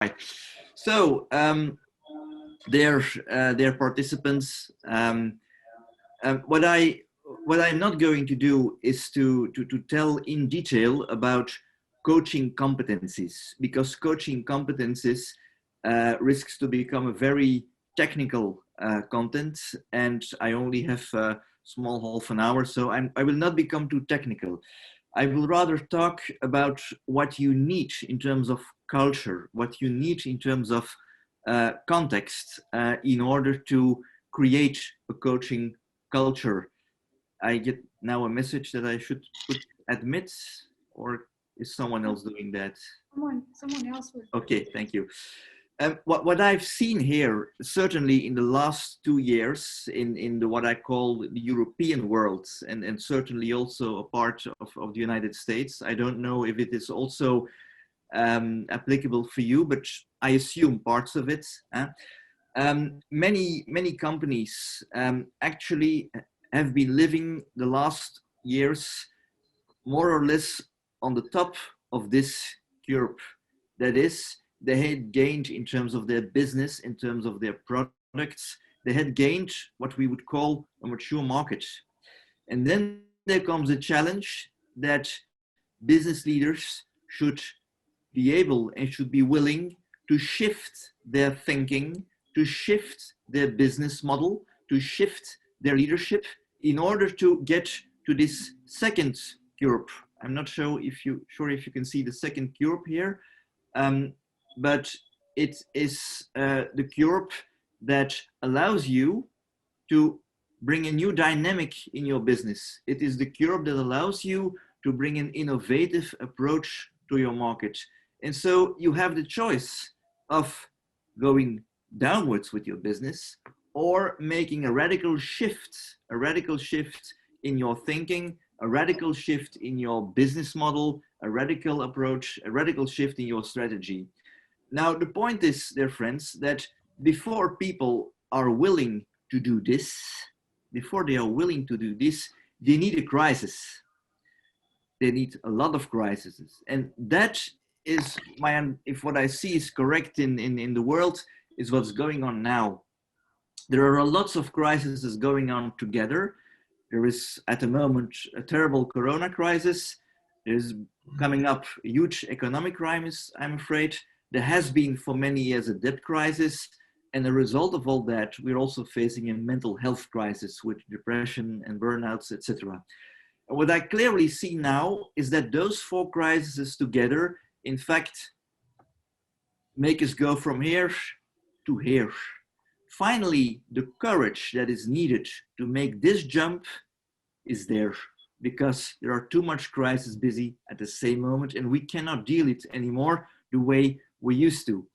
Right. So their participants. What I'm not going to do is to tell in detail about coaching competencies, because coaching competencies risks to become a very technical content, and I only have a small half an hour, so I will not become too technical. I will rather talk about what you need in terms of culture, what you need in terms of context in order to create a coaching culture. I get now a message that I should put admit, or is someone else doing that? Someone else would. Okay, thank you. What I've seen here, certainly in the last 2 years, in the what I call the European world, and certainly also a part of the United States. I don't know if it is also applicable for you, but I assume parts of it. Many companies actually have been living the last years more or less on the top of this curve. That is, they had gained in terms of their business, in terms of their products. They had gained what we would call a mature market. And then there comes a challenge that business leaders should be able and should be willing to shift their thinking, to shift their business model, to shift their leadership in order to get to this second curve. I'm not sure if you can see the second curve here, but it is the curve that allows you to bring a new dynamic in your business. It is the curve that allows you to bring an innovative approach to your market. And so you have the choice of going downwards with your business or making a radical shift in your thinking, a radical shift in your business model, a radical approach, a radical shift in your strategy. Now, the point is, dear friends, that before people are willing to do this, they need a crisis. They need a lot of crises. And that is if what I see is correct in the world, is what's going on now. There are lots of crises going on together. There is at the moment a terrible corona crisis. There's coming up a huge economic crisis, I'm afraid. There has been for many years a debt crisis. And the result of all that, we're also facing a mental health crisis with depression and burnouts, etc. And what I clearly see now is that those 4 crises together, in fact, make us go from here to here. Finally, the courage that is needed to make this jump is there, because there are too much crises busy at the same moment, and we cannot deal it anymore the way we used to.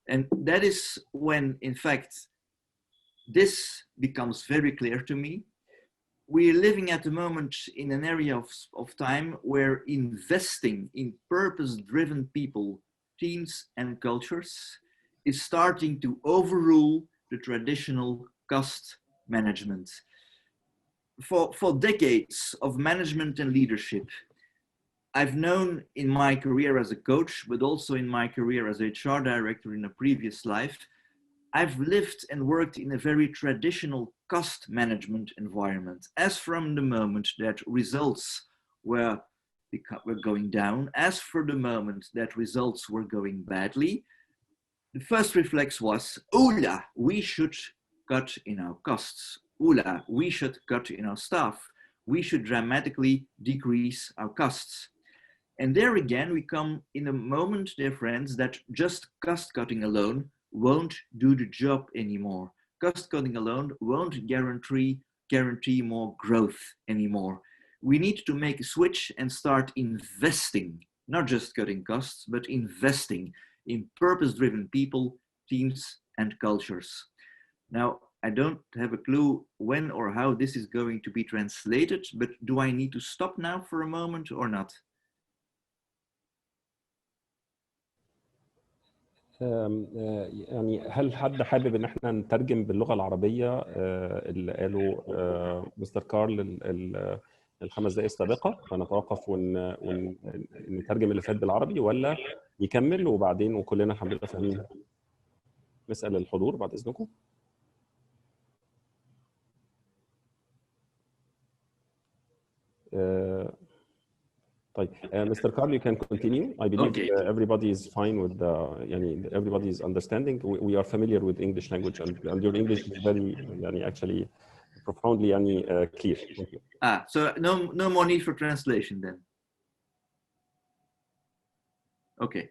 And that is when, in fact, this becomes very clear to me. We're living at the moment in an area of time where investing in purpose-driven people, teams, and cultures is starting to overrule the traditional cost management. For decades of management and leadership, I've known in my career as a coach, but also in my career as HR director in a previous life, I've lived and worked in a very traditional cost management environment. As from the moment that results were going down, as for the moment that results were going badly, the first reflex was, "Oula, we should cut in our costs. Oula, we should cut in our staff. We should dramatically decrease our costs." And there again, we come in a moment, dear friends, that just cost cutting alone won't do the job anymore. Cost cutting alone won't guarantee more growth anymore. We need to make a switch and start investing, not just cutting costs, but investing in purpose-driven people, teams, and cultures. Now, I don't have a clue when or how this is going to be translated, but do I need to stop now for a moment or not? يعني هل حد حابب ان احنا نترجم باللغه العربيه اللي قاله مستر كارل ال5 دقائق السابقه، فنتوقف ونترجم اللي فات بالعربي، ولا يكمل وبعدين وكلنا هنبقى فاهمين؟ نسال الحضور بعد اذنكم. طيب Mr. Carl, you can continue. I believe Okay. Everybody is fine with the, everybody is understanding. We are familiar with English language, and your English is very, actually profoundly clear. Thank you. So no more need for translation then. Okay.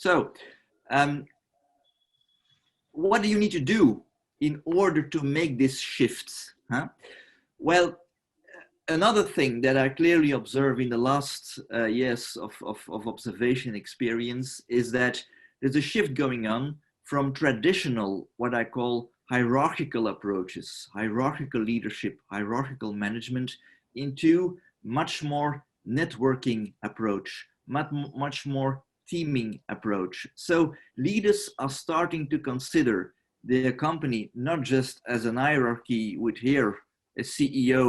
So what do you need to do in order to make these shifts? Well, another thing that I clearly observe in the last years of observation experience is that there's a shift going on from traditional, what I call hierarchical approaches, hierarchical leadership, hierarchical management, into much more networking approach, much more teaming approach. So leaders are starting to consider their company not just as an hierarchy with here a CEO,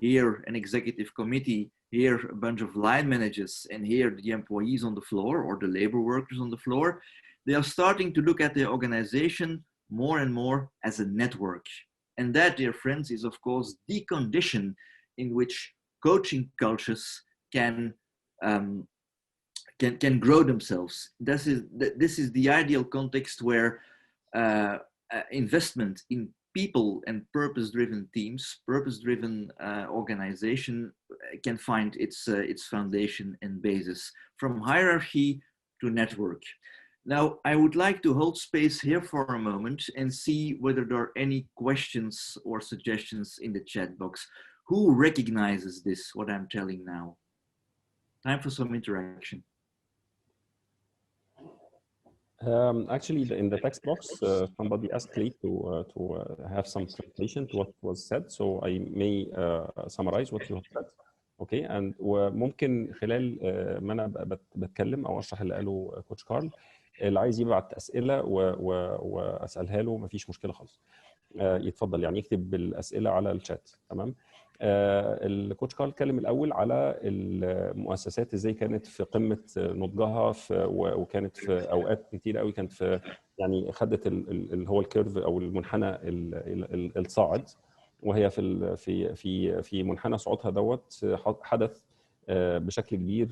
here an executive committee, here a bunch of line managers, and here the employees on the floor or the labor workers on the floor. They are starting to look at their organization more and more as a network. And that, dear friends, is of course the condition in which coaching cultures can grow themselves. This is the ideal context where investment in people and purpose-driven teams, purpose-driven organization can find its foundation and basis, from hierarchy to network. Now, I would like to hold space here for a moment and see whether there are any questions or suggestions in the chat box. Who recognizes this, what I'm telling now? Time for some interaction. Actually, in the text box, somebody asked me to have some translation to what was said, so I may summarize what you have said. Okay, and وممكن خلال ما انا بتكلم او اشرح اللي قاله كوتش كارل، اللي عايز يبعت اسئله واسالها له مفيش مشكله خالص. يتفضل يكتب بالاسئله على الشات. تمام. الكوتش كارل اتكلم الاول على المؤسسات ازاي كانت في قمه نضجها وكانت في اوقات كتير قوي كانت في خدت اللي هو الكيرف او المنحنى الصاعد، وهي في منحنى صعودها دوت حدث بشكل كبير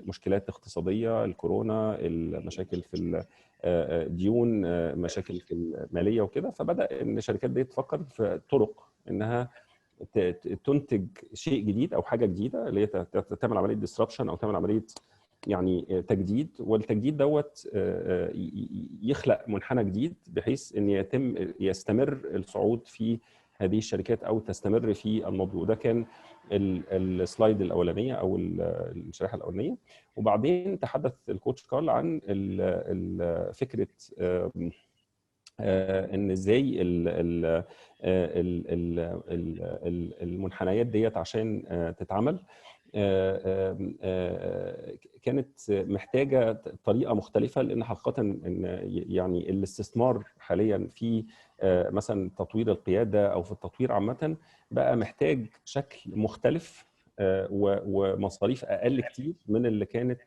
مشكلات اقتصاديه، الكورونا، المشاكل في الديون، مشاكل في الماليه وكده. فبدا ان الشركات دي تفكر في طرق انها تنتج شيء جديد او حاجه جديده، اللي هي تعمل عمليه ديسربشن او تعمل عمليه تجديد. والتجديد دوت يخلق منحنى جديد بحيث ان يستمر الصعود في هذه الشركات او تستمر في النضج. وده كان السلايد الاولانيه او الشريحه الاولانيه. وبعدين تحدث الكوتش كارل عن فكره ان ازاي المنحنيات ديت عشان تتعمل كانت محتاجه طريقه مختلفه، لان حقيقه ان الاستثمار حاليا في مثلا تطوير القياده او في التطوير عامه بقى محتاج شكل مختلف ومصاريف اقل كتير من اللي كانت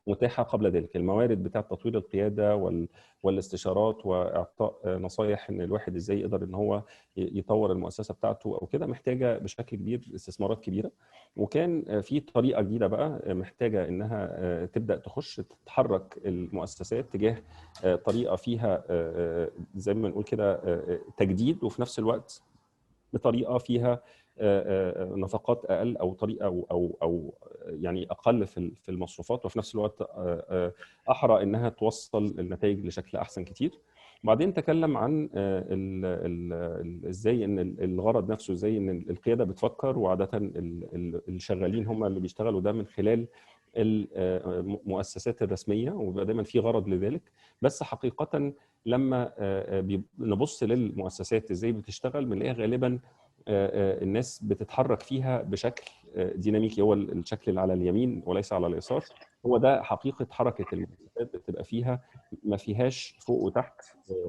متاحه قبل ذلك. الموارد بتاعه تطوير القياده والاستشارات واعطاء نصايح ان الواحد ازاي يقدر ان هو يطور المؤسسه بتاعته او كده محتاجه بشكل كبير استثمارات كبيره. وكان في طريقه جديده بقى محتاجه انها تبدا تتحرك المؤسسات تجاه طريقه فيها زي ما نقول كده تجديد، وفي نفس الوقت بطريقه فيها نفقات اقل او طريقه او اقل في المصروفات، وفي نفس الوقت احرى انها توصل النتائج لشكل احسن كتير. وبعدين تكلم عن ازاي ان الغرض نفسه، ازاي ان القياده بتفكر، وعاده الشغالين هم اللي بيشتغلوا ده من خلال المؤسسات الرسميه، وبيبقى دايما في غرض لذلك. بس حقيقه لما نبص للمؤسسات ازاي بتشتغل بنلاقيها غالبا الناس بتتحرك فيها بشكل ديناميكي، هو الشكل اللي على اليمين وليس على اليسار. هو ده حقيقه حركه المؤسسات، بتبقى فيها ما فيهاش فوق وتحت،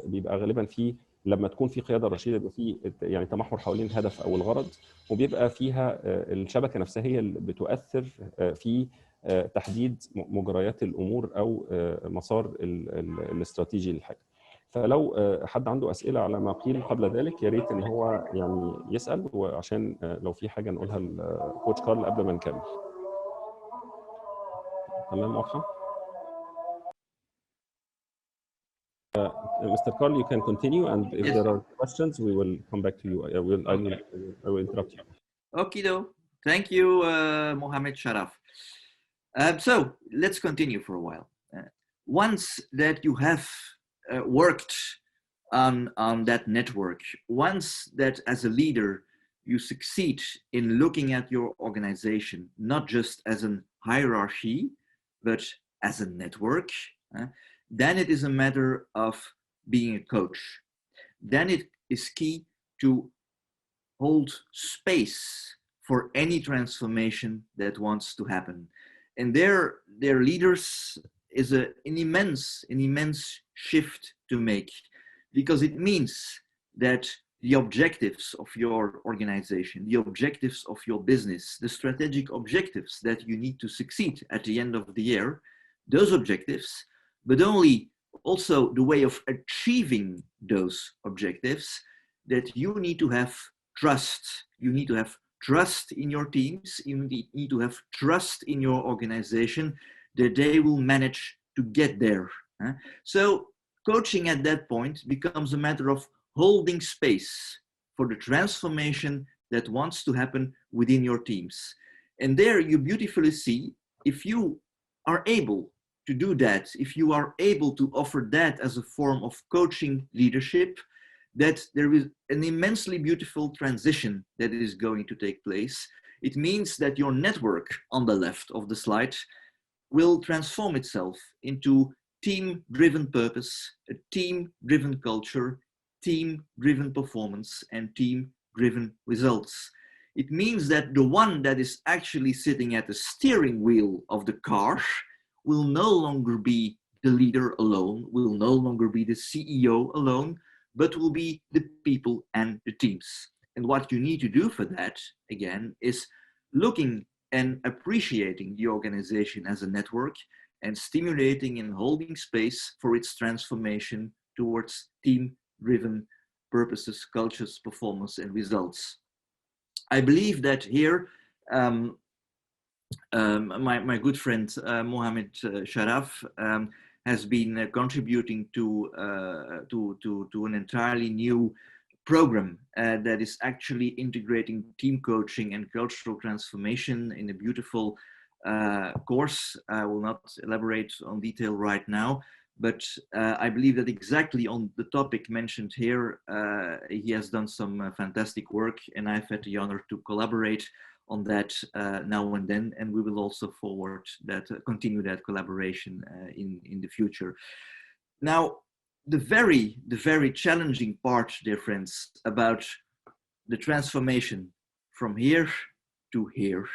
بيبقى غالبا في لما تكون في قياده رشيده يبقى في يعني تمحور حوالين الهدف او الغرض، وبيبقى فيها الشبكه نفسها هي اللي بتؤثر في تحديد مجريات الامور او مسار الاستراتيجي للحاجه. فلو حد عنده اسئله على ما قيل قبل ذلك يا ريت ان هو يعني يسال، وعشان لو في حاجه نقولها لكوتش كارل قبل ما نكمل. تمام واضحه؟ Mr. Carl, you can continue, and if Yes. there are questions, we will come back to you. I will interrupt you. Okay, though. Thank you, Mohammed Sharaf. So let's continue for a while. Once that you have worked on that network, once that as a leader you succeed in looking at your organization not just as a hierarchy but as a network, then it is a matter of being a coach. Then it is key to hold space for any transformation that wants to happen. And their leaders is an immense shift to make, because it means that the objectives of your organization, the objectives of your business, the strategic objectives that you need to succeed at the end of the year, those objectives, but only also the way of achieving those objectives, that you need to have trust. You need to have trust in your teams. You need to have trust in your organization that they will manage to get there. So coaching at that point becomes a matter of holding space for the transformation that wants to happen within your teams. And there you beautifully see, if you are able to do that, if you are able to offer that as a form of coaching leadership, that there is an immensely beautiful transition that is going to take place. It means that your network on the left of the slide will transform itself into team-driven purpose, a team-driven culture, team-driven performance, and team-driven results. It means that the one that is actually sitting at the steering wheel of the car will no longer be the leader alone, will no longer be the CEO alone, but will be the people and the teams. And what you need to do for that, again, is looking and appreciating the organization as a network and stimulating and holding space for its transformation towards team-driven purposes, cultures, performance, and results. I believe that here, my good friend Mohammed Sharaf has been contributing to an entirely new program that is actually integrating team coaching and cultural transformation in a beautiful course. I will not elaborate on detail right now, but I believe that exactly on the topic mentioned here, he has done some fantastic work, and I've had the honor to collaborate on that now and then, and we will also forward that, continue that collaboration in the future. Now, the very challenging part, dear friends, about the transformation from here to here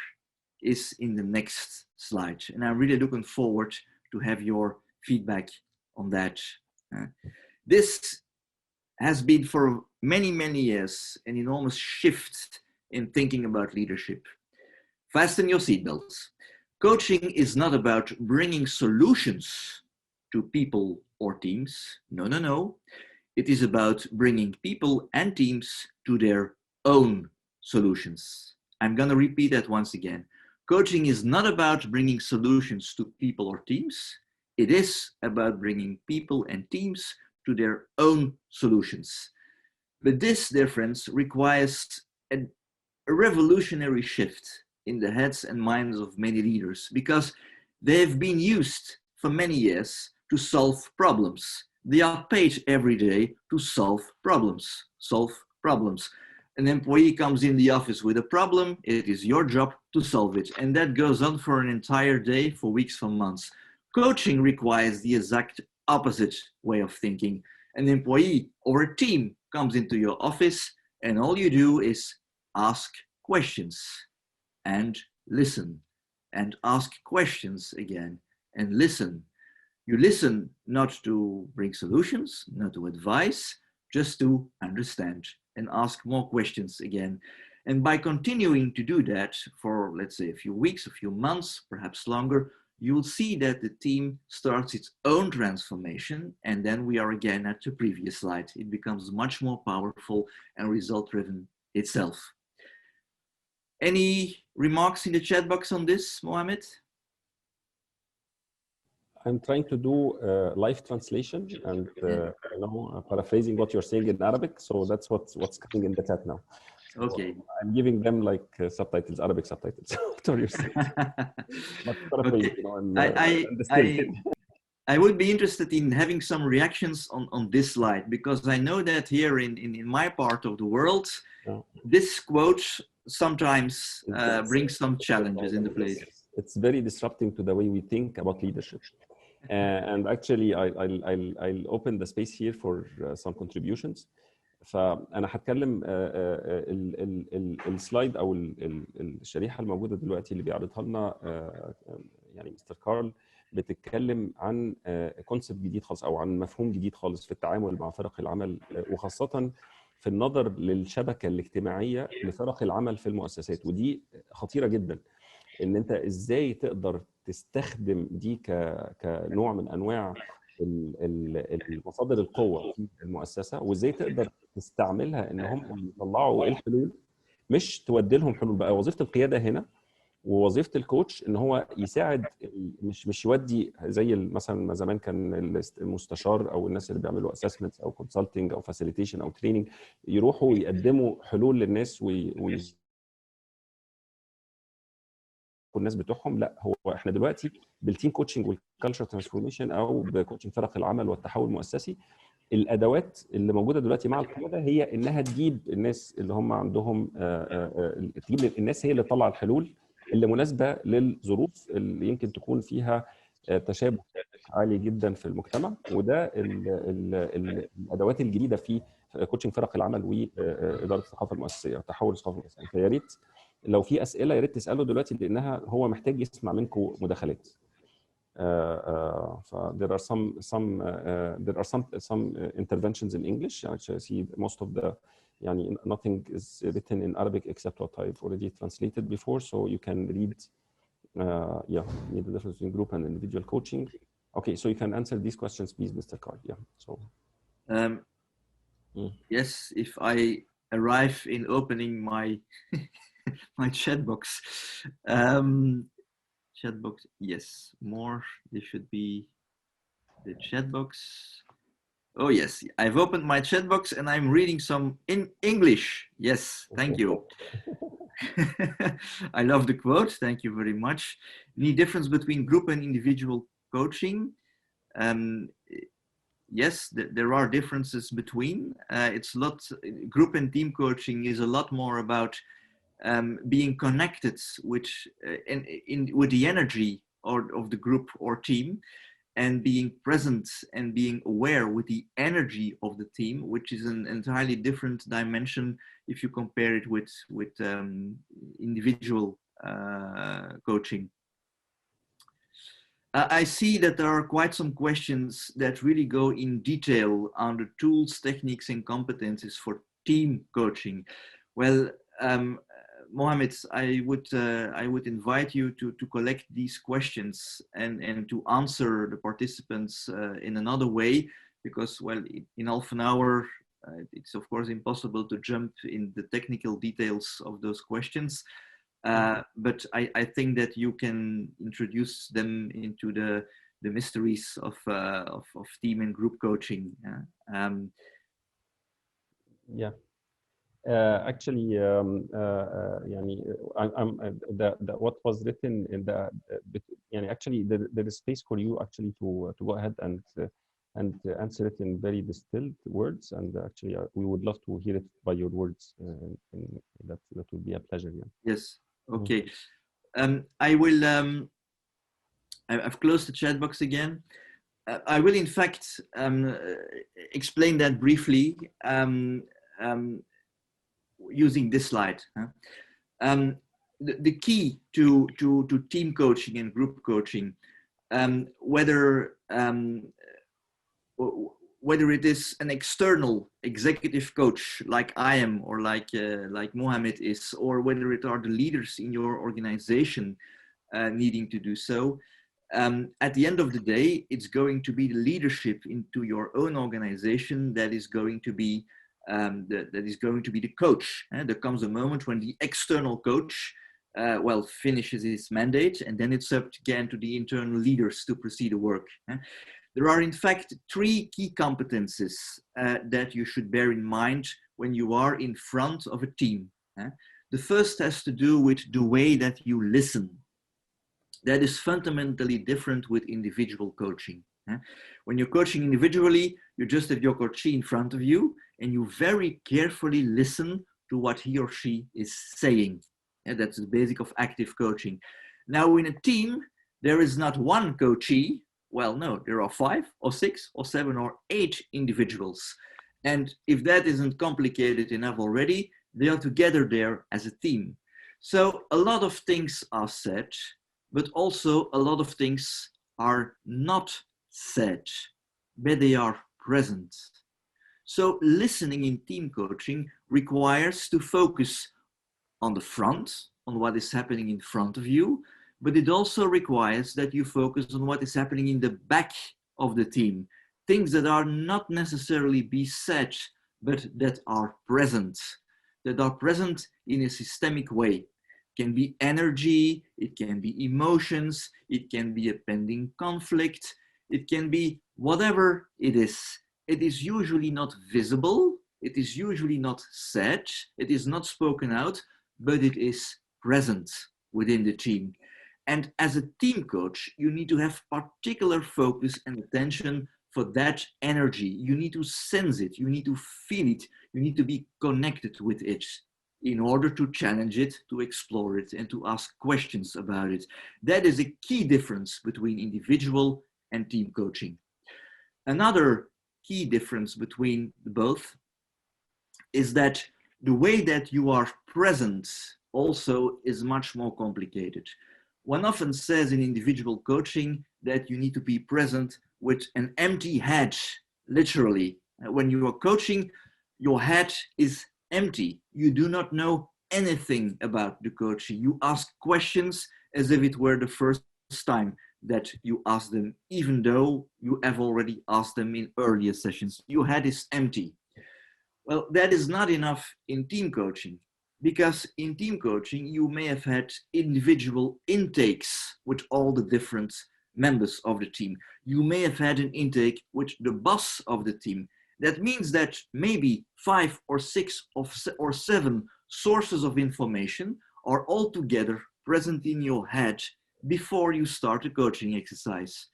is in the next slide, and I'm really looking forward to have your feedback on that. This has been for many years an enormous shift in thinking about leadership. Fasten your seatbelts. Coaching is not about bringing solutions to people or teams. No. It is about bringing people and teams to their own solutions. I'm going to repeat that once again. Coaching is not about bringing solutions to people or teams. It is about bringing people and teams to their own solutions. But this, dear friends, requires a revolutionary shift in the heads and minds of many leaders, because they've been used for many years to solve problems. They are paid every day to solve problems. An employee comes in the office with a problem, it is your job to solve it. And that goes on for an entire day, for weeks, for months. Coaching requires the exact opposite way of thinking. An employee or a team comes into your office, and all you do is ask questions and listen, and ask questions again and listen. You listen not to bring solutions, not to advise, just to understand and ask more questions again. And by continuing to do that for, let's say, a few weeks, a few months, perhaps longer, you'll see that the team starts its own transformation. And then we are again at the previous slide. It becomes much more powerful and result-driven itself. Any remarks in the chat box on this, Mohammed? I'm trying to do live translation and paraphrasing what you're saying in Arabic. So that's what's coming in the chat now. So okay. I'm giving them like subtitles, Arabic subtitles. What you're saying. But paraphrasing, okay. I would be interested in having some reactions on this slide, because I know that here in my part of the world, this quote sometimes brings some challenges in the place. It's very disrupting to the way we think about leadership. And actually, I'll open the space here for some contributions. فأنا هتكلم السلايد أو الشريحة الموجودة دلوقتي اللي بيعرضها لنا يعني مستر كارل بتتكلم عن كونسبت جديد خالص أو عن مفهوم جديد خالص في التعامل مع فرق العمل، وخاصة في النظر للشبكة الاجتماعية لفرق العمل في المؤسسات. ودي خطيرة جدا، ان انت ازاي تقدر تستخدم دي كنوع من انواع مصادر القوه في المؤسسه، وازاي تقدر تستعملها ان هم يطلعوا الحلول، مش تودي لهم حلول. بقى وظيفه القياده هنا ووظيفه الكوتش ان هو يساعد، مش يودي زي مثلا ما زمان كان المستشار او الناس اللي بيعملوا اسسمنتس او كونسلتنج او فاسيليتيشن او تريننج يروحوا يقدموا حلول للناس والناس بتوعهم. لا، هو احنا دلوقتي بالتيم كوتشنج والكالتشر ترانسفورميشن او بكوتشنج فرق العمل والتحول المؤسسي، الادوات اللي موجوده دلوقتي مع القياده هي انها تجيب الناس اللي هم عندهم تجيب الناس هي اللي تطلع الحلول اللي مناسبه للظروف اللي يمكن تكون فيها تشابه عالي جدا في المجتمع. وده الادوات الجديده في كوتشنج فرق العمل واداره الثقافه المؤسسيه وتحول الثقافه المؤسسيه. فيا ريت لو في اسئله يا ريت تساله دلوقتي، لانها هو محتاج يسمع منكم مداخلات. there are some interventions in English. Actually, I see most of the يعني nothing is written in Arabic except what I've already translated before, so you can read the difference between group and individual coaching. Okay, so you can answer these questions, please, Mr. Carl. Yeah. So. Yes, if I arrive in opening my chat box. Chat box, yes, more. This should be the chat box. Oh yes, I've opened my chat box and I'm reading some in English. Yes, thank you. I love the quote. Thank you very much. Any difference between group and individual coaching? Yes, there are differences between. It's a lot. Group and team coaching is a lot more about being connected with the energy of the group or team, and being present and being aware with the energy of the team, which is an entirely different dimension if you compare it with individual coaching. I see that there are quite some questions that really go in detail on the tools, techniques, and competencies for team coaching. Well, Mohammed, I would invite you to collect these questions and to answer the participants in another way, because, well, in half an hour, it's of course impossible to jump in the technical details of those questions. But I think that you can introduce them into the mysteries of team and group coaching. Yeah. Actually, يعني what was written in the يعني actually there is space for you actually to go ahead and answer it in very distilled words, and actually we would love to hear it by your words, and that would be a pleasure. Yeah. Yes. Okay. I will. I've closed the chat box again. I will in fact explain that briefly. Using this slide. The key to team coaching and group coaching, whether whether it is an external executive coach like I am, or like Mohammed is, or whether it are the leaders in your organization needing to do so, at the end of the day, it's going to be the leadership into your own organization that is going to be the coach. There comes a moment when the external coach finishes his mandate, and then it's up again to the internal leaders to proceed the work. There are in fact 3 key competences that you should bear in mind when you are in front of a team. The first has to do with the way that you listen. That is fundamentally different with individual coaching. When you're coaching individually, you just have your coachee in front of you and you very carefully listen to what he or she is saying. That's the basic of active coaching. Now in a team, there is not one coachee. Well, no, there are 5 or 6 or 7 or 8 individuals. And if that isn't complicated enough already, they are together there as a team. So a lot of things are said, but also a lot of things are not said, but they are present. So listening in team coaching requires to focus on the front, on what is happening in front of you, but it also requires that you focus on what is happening in the back of the team, things that are not necessarily be said, but that are present in a systemic way. It can be energy, it can be emotions, it can be a pending conflict, it can be whatever it is. It is usually not visible, it is usually not said, it is not spoken out, but it is present within the team. And as a team coach, you need to have particular focus and attention for that energy. You need to sense it, you need to feel it, you need to be connected with it in order to challenge it, to explore it, and to ask questions about it. That is a key difference between individual and team coaching. Another key difference between both is that the way that you are present also is much more complicated. One often says in individual coaching that you need to be present with an empty head, literally. When you are coaching, your head is empty. You do not know anything about the coaching. You ask questions as if it were the first time that you ask them, even though you have already asked them in earlier sessions. Your head is empty. Well, that is not enough in team coaching, because in team coaching, you may have had individual intakes with all the different members of the team. You may have had an intake with the boss of the team. That means that maybe 5 or 6 or 7 sources of information are all together present in your head before you start a coaching exercise.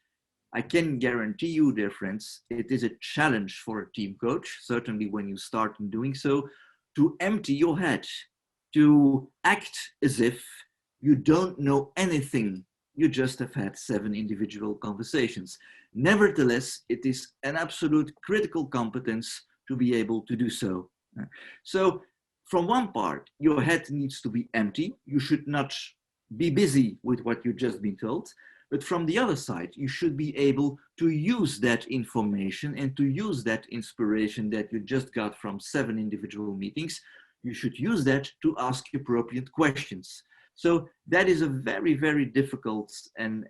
I can guarantee you, dear friends, it is a challenge for a team coach, certainly when you start in doing so, to empty your head, to act as if you don't know anything. You just have had 7 individual conversations. Nevertheless, it is an absolute critical competence to be able to do so. So from one part, your head needs to be empty. You should not be busy with what you've just been told. But from the other side, you should be able to use that information and to use that inspiration that you just got from 7 individual meetings. You should use that to ask appropriate questions. So that is a very, very difficult and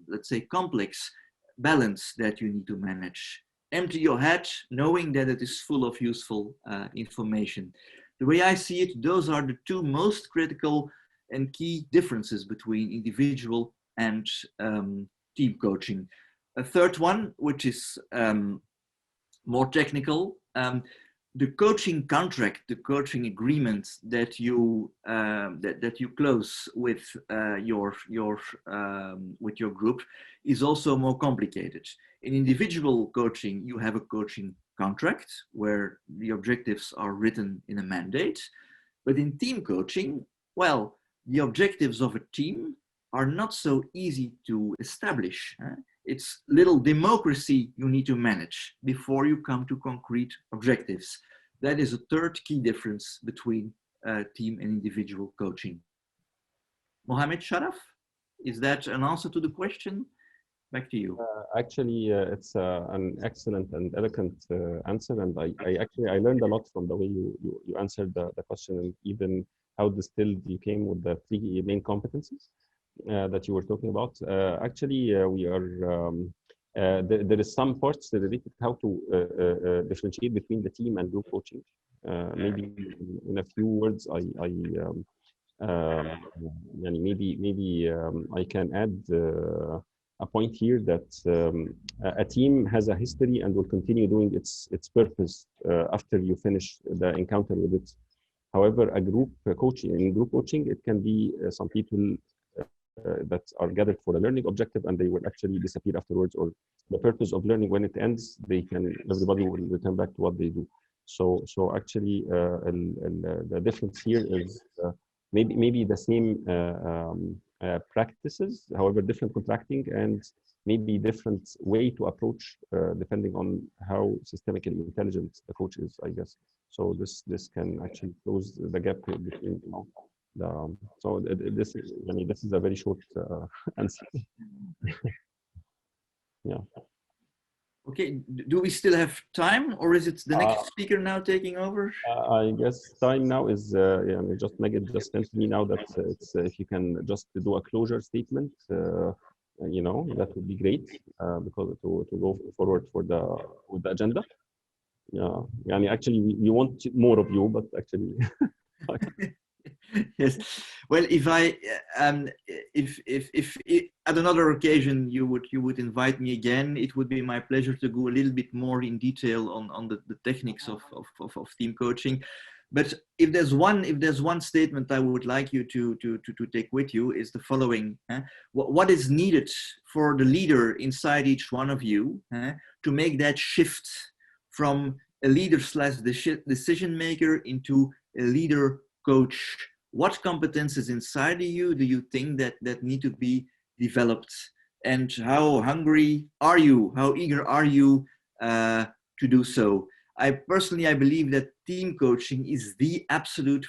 let's say complex balance that you need to manage. Empty your head, knowing that it is full of useful information. The way I see it, those are the 2 most critical and key differences between individual and team coaching. A third one, which is more technical, the coaching contract, the coaching agreement that you close with your group is also more complicated. In individual coaching, you have a coaching contract where the objectives are written in a mandate, but in team coaching, well, the objectives of a team are not so easy to establish. It's little democracy you need to manage before you come to concrete objectives. That is a third key difference between team and individual coaching. Mohammed Sharaf, is that an answer to the question? Back to you. Actually, it's an excellent and elegant answer, and I learned a lot from the way you answered the question, and even how distilled you came with the 3 main competencies that you were talking about. Actually, we are there is some parts related to how to differentiate between the team and group coaching. Maybe in a few words, maybe I can add a point here that a team has a history and will continue doing its purpose after you finish the encounter with it. However, a group coaching, in group coaching, it can be some people that are gathered for a learning objective and they will actually disappear afterwards, or the purpose of learning, when it ends, everybody will return back to what they do. So actually, the difference here is maybe the same practices, however different contracting, and maybe different way to approach depending on how systemically intelligent the coach is, I guess. So this can actually close the gap between, you know, this is a very short answer. Yeah. Okay, do we still have time, or is it the next speaker now taking over? I guess time now is just Magid just sent me now that it's if you can just do a closure statement, you know, that would be great, because to go forward with the agenda. Yeah, and actually we want more of you, but actually. Yes. Well, if at another occasion you would invite me again, it would be my pleasure to go a little bit more in detail on the techniques of team coaching. But if there's one statement I would like you to take with you, is the following: what is needed for the leader inside each one of you to make that shift from a leader / decision maker into a leader coach? What competences inside of you do you think that need to be developed, and how hungry are you, how eager are you to do so? I believe that team coaching is the absolute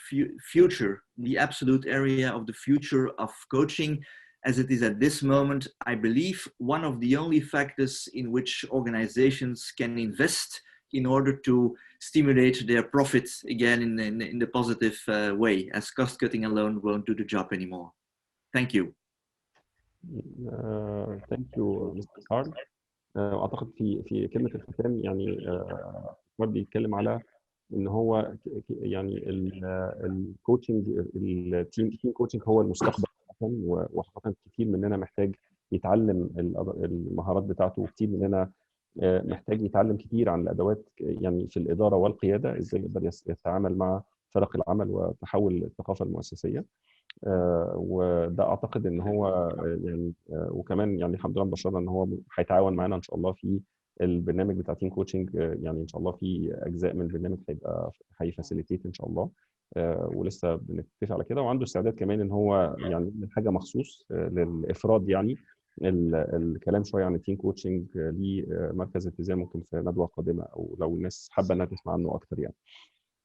future, the absolute area of the future of coaching as it is at this moment. I believe one of the only factors in which organizations can invest in order to stimulate their profits again in the positive way, as cost cutting alone won't do the job anymore. Thank you. Thank you, Mr. Carl. أعتقد في كلمة الختام، يعني بيتكلم على إن هو يعني الكوتشنج، التيم كوتشنج هو المستقبل، وحقيقة كتير مننا محتاج يتعلم المهارات بتاعته، وكتير مننا محتاج يتعلم كتير عن الادوات، يعني في الاداره والقياده، ازاي يقدر يتعامل مع فرق العمل وتحول الثقافه المؤسسيه. وده اعتقد ان هو يعني وكمان يعني الحمد لله بشرنا ان هو هيتعاون معانا ان شاء الله في البرنامج بتاع تيم كوتشنج. يعني ان شاء الله في اجزاء من البرنامج هيفاسيليتيت ان شاء الله، ولسه بنتفق على كده، وعنده استعداد كمان ان هو يعني يعمل حاجه مخصوص للافراد، يعني الكلام شويه عن التيم كوتشنج لمركز إتزان ممكن في ندوه قادمه، او لو الناس حابه انها تسمع عنه اكتر يعني.